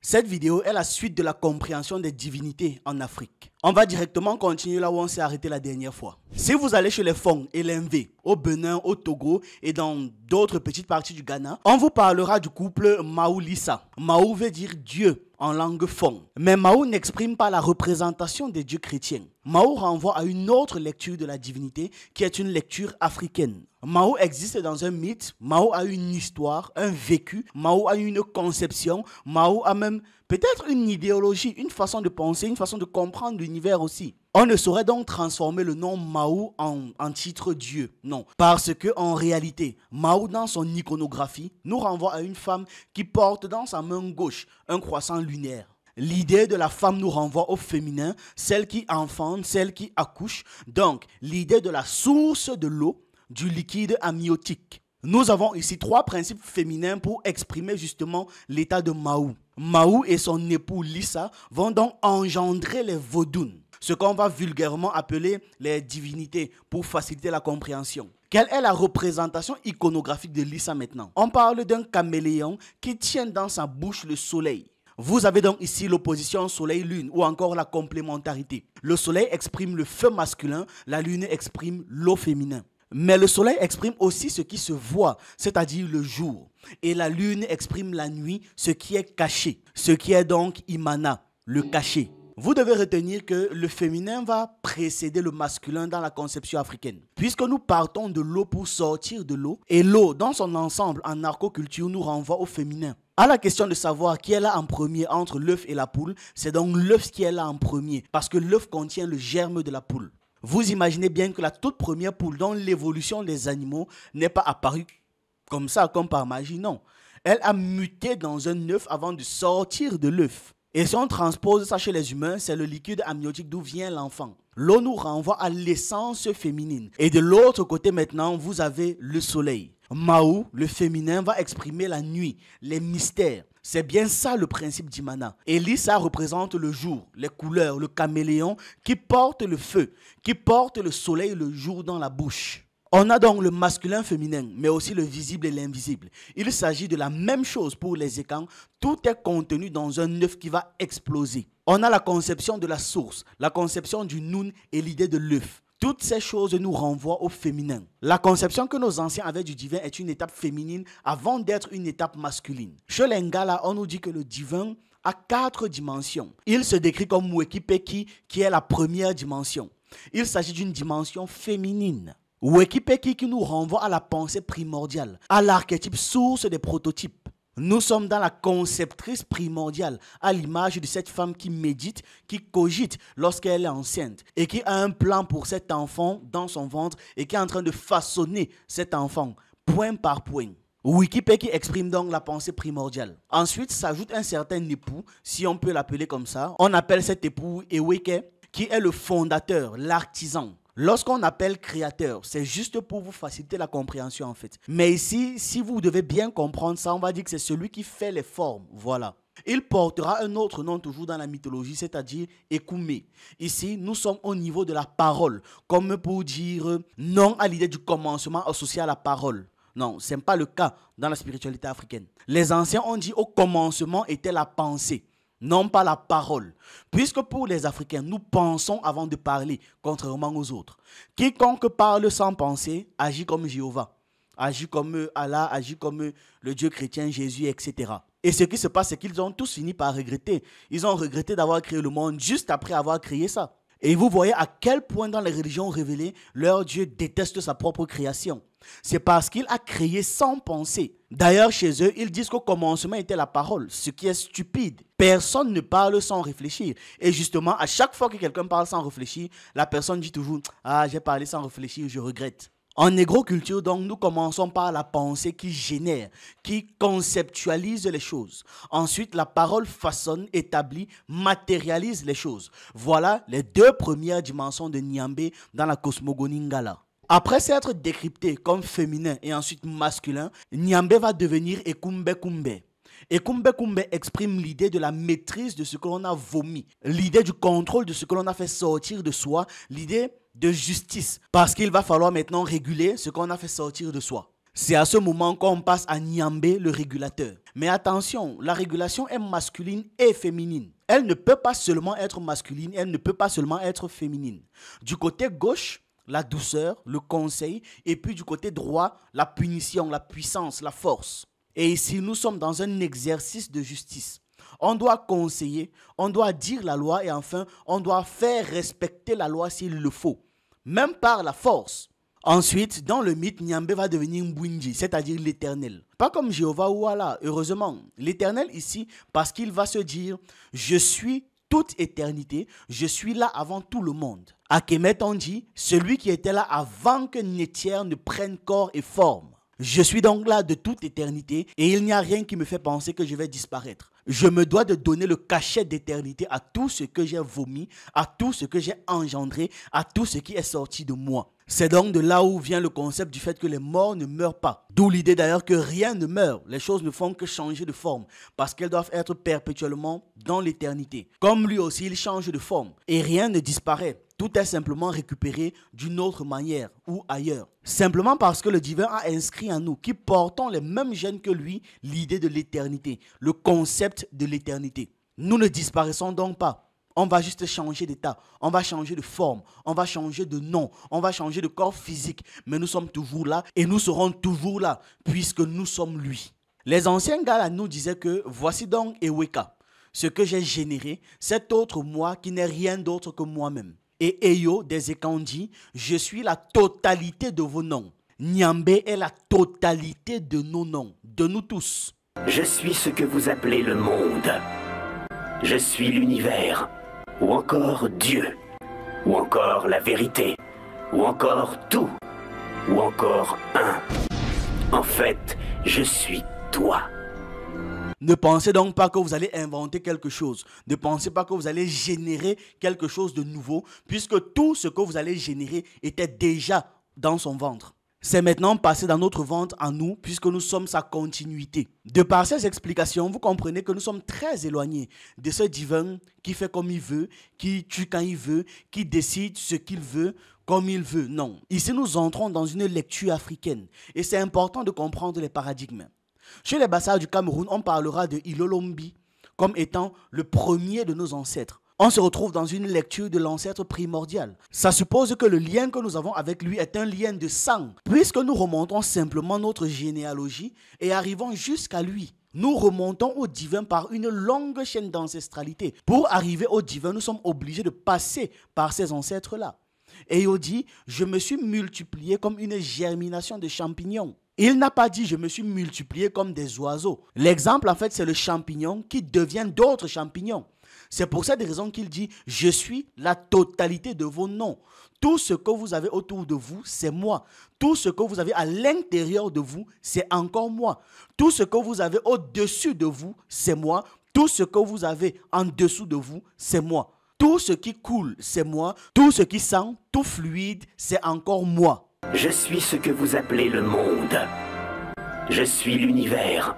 Cette vidéo est la suite de la compréhension des divinités en Afrique. On va directement continuer là où on s'est arrêté la dernière fois. Si vous allez chez les Fong et les Mvé, au Bénin, au Togo et dans d'autres petites parties du Ghana, on vous parlera du couple Maou-Lissa. Maou veut dire Dieu en langue Fong. Mais Maou n'exprime pas la représentation des dieux chrétiens. Maou renvoie à une autre lecture de la divinité qui est une lecture africaine. Maou existe dans un mythe, Maou a une histoire, un vécu, Maou a une conception, Maou a même peut-être une idéologie, une façon de penser, une façon de comprendre l'univers aussi. On ne saurait donc transformer le nom Maou en titre Dieu, non. Parce que en réalité, Maou dans son iconographie nous renvoie à une femme qui porte dans sa main gauche un croissant lunaire. L'idée de la femme nous renvoie au féminin, celle qui enfante, celle qui accouche. Donc, l'idée de la source de l'eau, du liquide amniotique. Nous avons ici trois principes féminins pour exprimer justement l'état de Maou. Maou et son époux Lissa vont donc engendrer les Vodounes, ce qu'on va vulgairement appeler les divinités pour faciliter la compréhension. Quelle est la représentation iconographique de Lissa maintenant? On parle d'un caméléon qui tient dans sa bouche le soleil. Vous avez donc ici l'opposition soleil-lune ou encore la complémentarité. Le soleil exprime le feu masculin, la lune exprime l'eau féminin. Mais le soleil exprime aussi ce qui se voit, c'est-à-dire le jour. Et la lune exprime la nuit, ce qui est caché, ce qui est donc imana, le caché. Vous devez retenir que le féminin va précéder le masculin dans la conception africaine. Puisque nous partons de l'eau pour sortir de l'eau, et l'eau dans son ensemble en narcoculture nous renvoie au féminin. À la question de savoir qui est là en premier entre l'œuf et la poule, c'est donc l'œuf qui est là en premier, parce que l'œuf contient le germe de la poule. Vous imaginez bien que la toute première poule dans l'évolution des animaux n'est pas apparue comme ça, comme par magie, non. Elle a muté dans un œuf avant de sortir de l'œuf. Et si on transpose ça chez les humains, c'est le liquide amniotique d'où vient l'enfant. L'eau nous renvoie à l'essence féminine. Et de l'autre côté maintenant, vous avez le soleil. Maou, le féminin, va exprimer la nuit, les mystères. C'est bien ça le principe d'Imana. Et Lissa représente le jour, les couleurs, le caméléon qui porte le feu, qui porte le soleil le jour dans la bouche. On a donc le masculin féminin, mais aussi le visible et l'invisible. Il s'agit de la même chose pour les écans. Tout est contenu dans un œuf qui va exploser. On a la conception de la source, la conception du noun et l'idée de l'œuf. Toutes ces choses nous renvoient au féminin. La conception que nos anciens avaient du divin est une étape féminine avant d'être une étape masculine. Chez les Ngala, on nous dit que le divin a 4 dimensions. Il se décrit comme Wekipeki, qui est la première dimension. Il s'agit d'une dimension féminine. Wekipeki qui nous renvoie à la pensée primordiale, à l'archétype source des prototypes. Nous sommes dans la conceptrice primordiale, à l'image de cette femme qui médite, qui cogite lorsqu'elle est enceinte et qui a un plan pour cet enfant dans son ventre et qui est en train de façonner cet enfant, point par point. Wikipédia exprime donc la pensée primordiale. Ensuite s'ajoute un certain époux, si on peut l'appeler comme ça. On appelle cet époux Eweke, qui est le fondateur, l'artisan. Lorsqu'on appelle créateur, c'est juste pour vous faciliter la compréhension en fait. Mais ici, si vous devez bien comprendre ça, on va dire que c'est celui qui fait les formes. Voilà. Il portera un autre nom toujours dans la mythologie, c'est-à-dire Ekoumé. Ici, nous sommes au niveau de la parole, comme pour dire non à l'idée du commencement associé à la parole. Non, ce n'est pas le cas dans la spiritualité africaine. Les anciens ont dit au commencement était la pensée. Non pas la parole. Puisque pour les Africains, nous pensons avant de parler, contrairement aux autres. Quiconque parle sans penser agit comme Jéhovah, agit comme Allah, agit comme le Dieu chrétien, Jésus, etc. Et ce qui se passe, c'est qu'ils ont tous fini par regretter. Ils ont regretté d'avoir créé le monde juste après avoir créé ça. Et vous voyez à quel point dans les religions révélées, leur Dieu déteste sa propre création. C'est parce qu'il a créé sans penser. D'ailleurs, chez eux, ils disent qu'au commencement était la parole, ce qui est stupide. Personne ne parle sans réfléchir. Et justement, à chaque fois que quelqu'un parle sans réfléchir, la personne dit toujours « Ah, j'ai parlé sans réfléchir, je regrette ». En négroculture, donc, nous commençons par la pensée qui génère, qui conceptualise les choses. Ensuite, la parole façonne, établit, matérialise les choses. Voilà les 2 premières dimensions de Nyambé dans la cosmogonie Ngala. Après s'être décrypté comme féminin et ensuite masculin, Nyambé va devenir Ekumbe Kumbe. Ekumbe Kumbe exprime l'idée de la maîtrise de ce que l'on a vomi, l'idée du contrôle de ce que l'on a fait sortir de soi, l'idée de justice, parce qu'il va falloir maintenant réguler ce qu'on a fait sortir de soi. C'est à ce moment qu'on passe à Nyambé, le régulateur. Mais attention, la régulation est masculine et féminine. Elle ne peut pas seulement être masculine, elle ne peut pas seulement être féminine. Du côté gauche, la douceur, le conseil, et puis du côté droit, la punition, la puissance, la force. Et ici, nous sommes dans un exercice de justice. On doit conseiller, on doit dire la loi et enfin, on doit faire respecter la loi s'il le faut, même par la force. Ensuite, dans le mythe, Nyambé va devenir Mbwinji, c'est-à-dire l'éternel. Pas comme Jéhovah ou Allah, heureusement. L'éternel ici, parce qu'il va se dire, je suis toute éternité, je suis là avant tout le monde. À Kemet, on dit, celui qui était là avant que Nétière ne prenne corps et forme. Je suis donc là de toute éternité et il n'y a rien qui me fait penser que je vais disparaître. Je me dois de donner le cachet d'éternité à tout ce que j'ai vomi, à tout ce que j'ai engendré, à tout ce qui est sorti de moi. C'est donc de là où vient le concept du fait que les morts ne meurent pas. D'où l'idée d'ailleurs que rien ne meurt. Les choses ne font que changer de forme parce qu'elles doivent être perpétuellement dans l'éternité. Comme lui aussi, il change de forme et rien ne disparaît. Tout est simplement récupéré d'une autre manière ou ailleurs. Simplement parce que le divin a inscrit en nous, qui portons les mêmes gènes que lui, l'idée de l'éternité, le concept de l'éternité. Nous ne disparaissons donc pas. On va juste changer d'état, on va changer de forme, on va changer de nom, on va changer de corps physique. Mais nous sommes toujours là et nous serons toujours là puisque nous sommes lui. Les anciens gars nous disaient que voici donc Eweka, ce que j'ai généré, cet autre moi qui n'est rien d'autre que moi-même. Et Eyo des Ekandi, je suis la totalité de vos noms. Nyambé est la totalité de nos noms, de nous tous. Je suis ce que vous appelez le monde. Je suis l'univers, ou encore Dieu, ou encore la vérité, ou encore tout, ou encore un. En fait, je suis toi. Ne pensez donc pas que vous allez inventer quelque chose. Ne pensez pas que vous allez générer quelque chose de nouveau, puisque tout ce que vous allez générer était déjà dans son ventre. C'est maintenant passé dans notre ventre en nous, puisque nous sommes sa continuité. De par ces explications, vous comprenez que nous sommes très éloignés de ce divin qui fait comme il veut, qui tue quand il veut, qui décide ce qu'il veut, comme il veut. Non. Ici, nous entrons dans une lecture africaine. Et c'est important de comprendre les paradigmes. Chez les Bassards du Cameroun, on parlera de Ilolombi comme étant le premier de nos ancêtres. On se retrouve dans une lecture de l'ancêtre primordial. Ça suppose que le lien que nous avons avec lui est un lien de sang, puisque nous remontons simplement notre généalogie et arrivons jusqu'à lui. Nous remontons au divin par une longue chaîne d'ancestralité. Pour arriver au divin, nous sommes obligés de passer par ces ancêtres-là. Et il dit, je me suis multiplié comme une germination de champignons. Il n'a pas dit, je me suis multiplié comme des oiseaux. L'exemple, en fait, c'est le champignon qui devient d'autres champignons. C'est pour cette raison qu'il dit, je suis la totalité de vos noms. Tout ce que vous avez autour de vous, c'est moi. Tout ce que vous avez à l'intérieur de vous, c'est encore moi. Tout ce que vous avez au-dessus de vous, c'est moi. Tout ce que vous avez en dessous de vous, c'est moi. Tout ce qui coule, c'est moi. Tout ce qui sent, tout fluide, c'est encore moi. Je suis ce que vous appelez le monde. Je suis l'univers,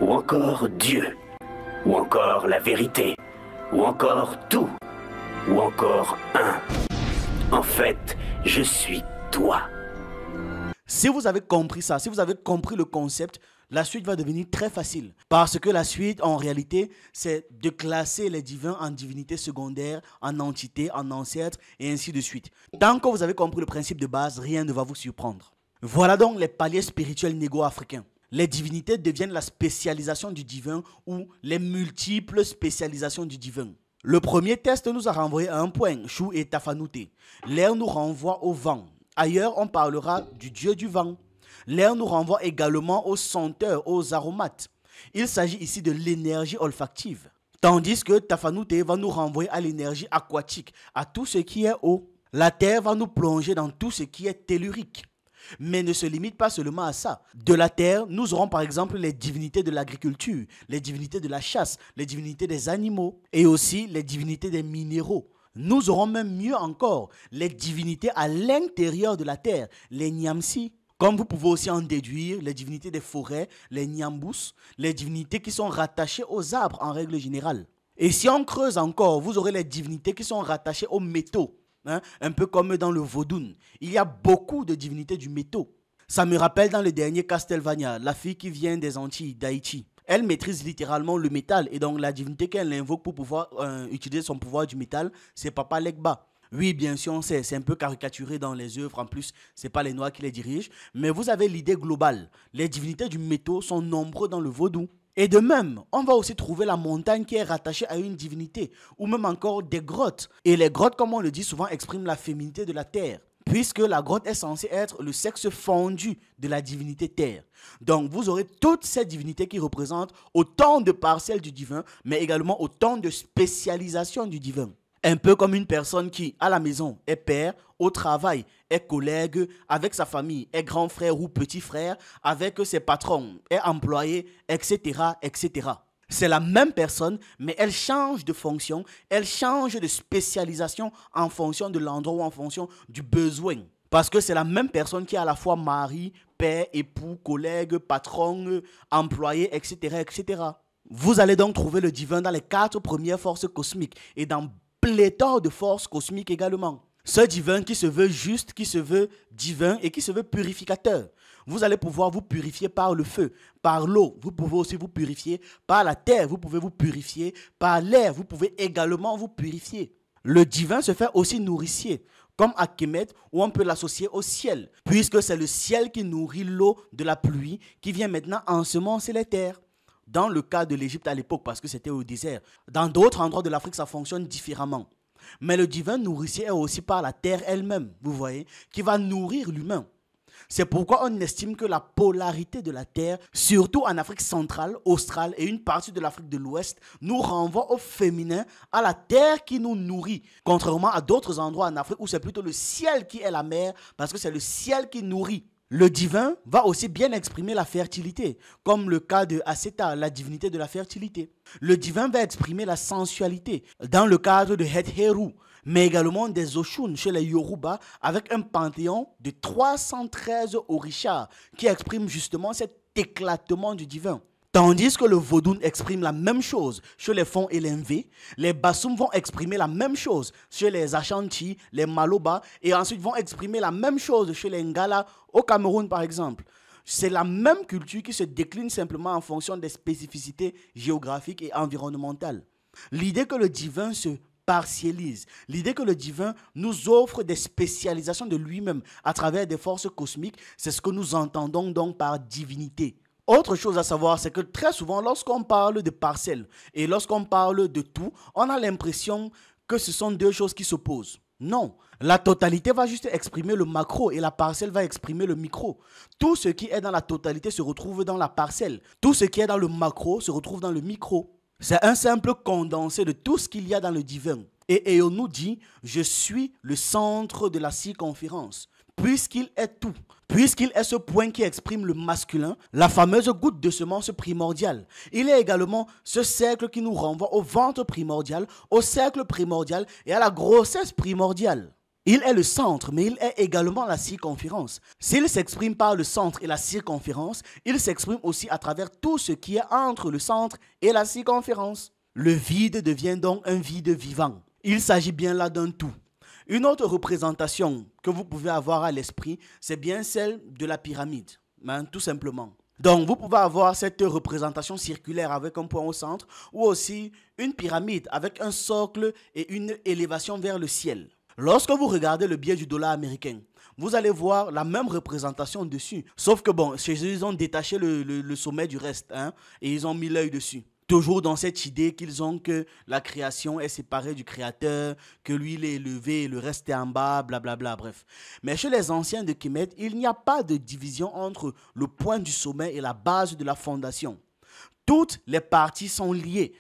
ou encore Dieu, ou encore la vérité, ou encore tout, ou encore un. En fait, je suis toi. Si vous avez compris ça, si vous avez compris le concept, la suite va devenir très facile. Parce que la suite, en réalité, c'est de classer les divins en divinités secondaires, en entités, en ancêtres, et ainsi de suite. Tant que vous avez compris le principe de base, rien ne va vous surprendre. Voilà donc les paliers spirituels négo-africains. Les divinités deviennent la spécialisation du divin ou les multiples spécialisations du divin. Le premier test nous a renvoyé à un point, Chou et Tafanouté. L'air nous renvoie au vent. Ailleurs, on parlera du dieu du vent. L'air nous renvoie également aux senteurs, aux aromates. Il s'agit ici de l'énergie olfactive. Tandis que Tafanouté va nous renvoyer à l'énergie aquatique, à tout ce qui est eau. La terre va nous plonger dans tout ce qui est tellurique. Mais ne se limite pas seulement à ça. De la terre, nous aurons par exemple les divinités de l'agriculture, les divinités de la chasse, les divinités des animaux et aussi les divinités des minéraux. Nous aurons même mieux encore les divinités à l'intérieur de la terre, les Nyamsi. Comme vous pouvez aussi en déduire, les divinités des forêts, les Nyambus, les divinités qui sont rattachées aux arbres en règle générale. Et si on creuse encore, vous aurez les divinités qui sont rattachées aux métaux. Un peu comme dans le Vodun. Il y a beaucoup de divinités du métaux. Ça me rappelle dans le dernier Castlevania, la fille qui vient des Antilles, d'Haïti. Elle maîtrise littéralement le métal et donc la divinité qu'elle invoque pour pouvoir utiliser son pouvoir du métal, c'est Papa Legba. Oui, bien sûr, on sait, c'est un peu caricaturé dans les œuvres, en plus, c'est pas les Noirs qui les dirigent, mais vous avez l'idée globale. Les divinités du métaux sont nombreux dans le vaudou. Et de même, on va aussi trouver la montagne qui est rattachée à une divinité, ou même encore des grottes. Et les grottes, comme on le dit souvent, expriment la féminité de la terre, puisque la grotte est censée être le sexe fondu de la divinité terre. Donc vous aurez toutes ces divinités qui représentent autant de parcelles du divin, mais également autant de spécialisations du divin. Un peu comme une personne qui, à la maison, est père, au travail, est collègue, avec sa famille, est grand frère ou petit frère, avec ses patrons, est employé, etc., etc. C'est la même personne, mais elle change de fonction, elle change de spécialisation en fonction de l'endroit ou en fonction du besoin. Parce que c'est la même personne qui est à la fois mari, père, époux, collègue, patron, employé, etc., etc. Vous allez donc trouver le divin dans les 4 premières forces cosmiques et dans pléthore de forces cosmiques également. Ce divin qui se veut juste, qui se veut divin et qui se veut purificateur. Vous allez pouvoir vous purifier par le feu, par l'eau. Vous pouvez aussi vous purifier par la terre. Vous pouvez vous purifier par l'air. Vous pouvez également vous purifier. Le divin se fait aussi nourricier, comme à Kemet, où on peut l'associer au ciel, puisque c'est le ciel qui nourrit l'eau de la pluie qui vient maintenant ensemencer les terres. Dans le cas de l'Égypte à l'époque, parce que c'était au désert. Dans d'autres endroits de l'Afrique, ça fonctionne différemment. Mais le divin nourricier est aussi par la terre elle-même, vous voyez, qui va nourrir l'humain. C'est pourquoi on estime que la polarité de la terre, surtout en Afrique centrale, australe et une partie de l'Afrique de l'Ouest, nous renvoie au féminin, à la terre qui nous nourrit. Contrairement à d'autres endroits en Afrique où c'est plutôt le ciel qui est la mer, parce que c'est le ciel qui nourrit. Le divin va aussi bien exprimer la fertilité, comme le cas de Aseta, la divinité de la fertilité. Le divin va exprimer la sensualité, dans le cadre de Het-Heru, mais également des Oshun chez les Yoruba, avec un panthéon de 313 orishas qui expriment justement cet éclatement du divin. Tandis que le vaudou exprime la même chose chez les Fon et les Mvé, les Bassoum vont exprimer la même chose chez les Ashanti, les Maloba, et ensuite vont exprimer la même chose chez les Ngala au Cameroun par exemple. C'est la même culture qui se décline simplement en fonction des spécificités géographiques et environnementales. L'idée que le divin se partialise, l'idée que le divin nous offre des spécialisations de lui-même à travers des forces cosmiques, c'est ce que nous entendons donc par divinité. Autre chose à savoir, c'est que très souvent, lorsqu'on parle de parcelles et lorsqu'on parle de tout, on a l'impression que ce sont deux choses qui s'opposent. Non, la totalité va juste exprimer le macro et la parcelle va exprimer le micro. Tout ce qui est dans la totalité se retrouve dans la parcelle. Tout ce qui est dans le macro se retrouve dans le micro. C'est un simple condensé de tout ce qu'il y a dans le divin. Et Eo nous dit, je suis le centre de la circonférence. Puisqu'il est tout, puisqu'il est ce point qui exprime le masculin, la fameuse goutte de semence primordiale. Il est également ce cercle qui nous renvoie au ventre primordial, au cercle primordial et à la grossesse primordiale. Il est le centre, mais il est également la circonférence. S'il s'exprime par le centre et la circonférence, il s'exprime aussi à travers tout ce qui est entre le centre et la circonférence. Le vide devient donc un vide vivant. Il s'agit bien là d'un tout. Une autre représentation que vous pouvez avoir à l'esprit, c'est bien celle de la pyramide, tout simplement. Donc, vous pouvez avoir cette représentation circulaire avec un point au centre ou aussi une pyramide avec un socle et une élévation vers le ciel. Lorsque vous regardez le biais du dollar américain, vous allez voir la même représentation dessus. Sauf que bon, chez eux, ils ont détaché le sommet du reste et ils ont mis l'œil dessus. Toujours dans cette idée qu'ils ont que la création est séparée du créateur, que lui il est élevé et le reste est en bas, blablabla, bref. Mais chez les anciens de Kemet, il n'y a pas de division entre le point du sommet et la base de la fondation. Toutes les parties sont liées.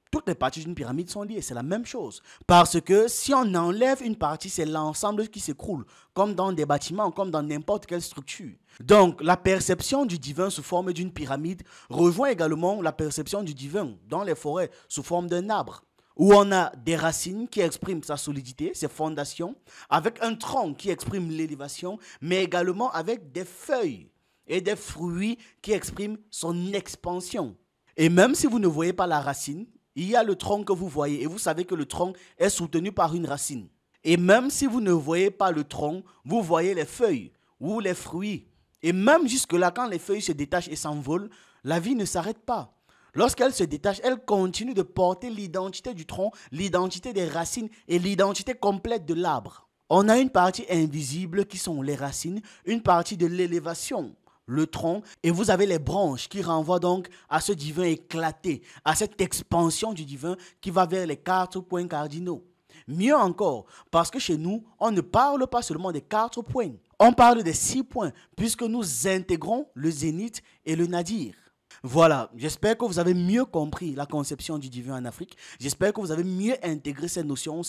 Toutes les parties d'une pyramide sont liées, c'est la même chose. Parce que si on enlève une partie, c'est l'ensemble qui s'écroule, comme dans des bâtiments, comme dans n'importe quelle structure. Donc, la perception du divin sous forme d'une pyramide rejoint également la perception du divin dans les forêts sous forme d'un arbre, où on a des racines qui expriment sa solidité, ses fondations, avec un tronc qui exprime l'élévation, mais également avec des feuilles et des fruits qui expriment son expansion. Et même si vous ne voyez pas la racine, il y a le tronc que vous voyez et vous savez que le tronc est soutenu par une racine. Et même si vous ne voyez pas le tronc, vous voyez les feuilles ou les fruits. Et même jusque-là, quand les feuilles se détachent et s'envolent, la vie ne s'arrête pas. Lorsqu'elle se détache, elle continue de porter l'identité du tronc, l'identité des racines et l'identité complète de l'arbre. On a une partie invisible qui sont les racines, une partie de l'élévation, le tronc, et vous avez les branches qui renvoient donc à ce divin éclaté, à cette expansion du divin qui va vers les 4 points cardinaux. Mieux encore, parce que chez nous, on ne parle pas seulement des 4 points, on parle des 6 points, puisque nous intégrons le zénith et le nadir. Voilà, j'espère que vous avez mieux compris la conception du divin en Afrique. J'espère que vous avez mieux intégré cette notion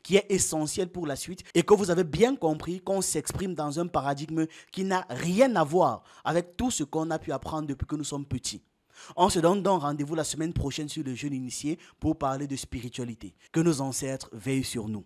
qui est essentielle pour la suite et que vous avez bien compris qu'on s'exprime dans un paradigme qui n'a rien à voir avec tout ce qu'on a pu apprendre depuis que nous sommes petits. On se donne donc rendez-vous la semaine prochaine sur le jeûne initié pour parler de spiritualité. Que nos ancêtres veillent sur nous.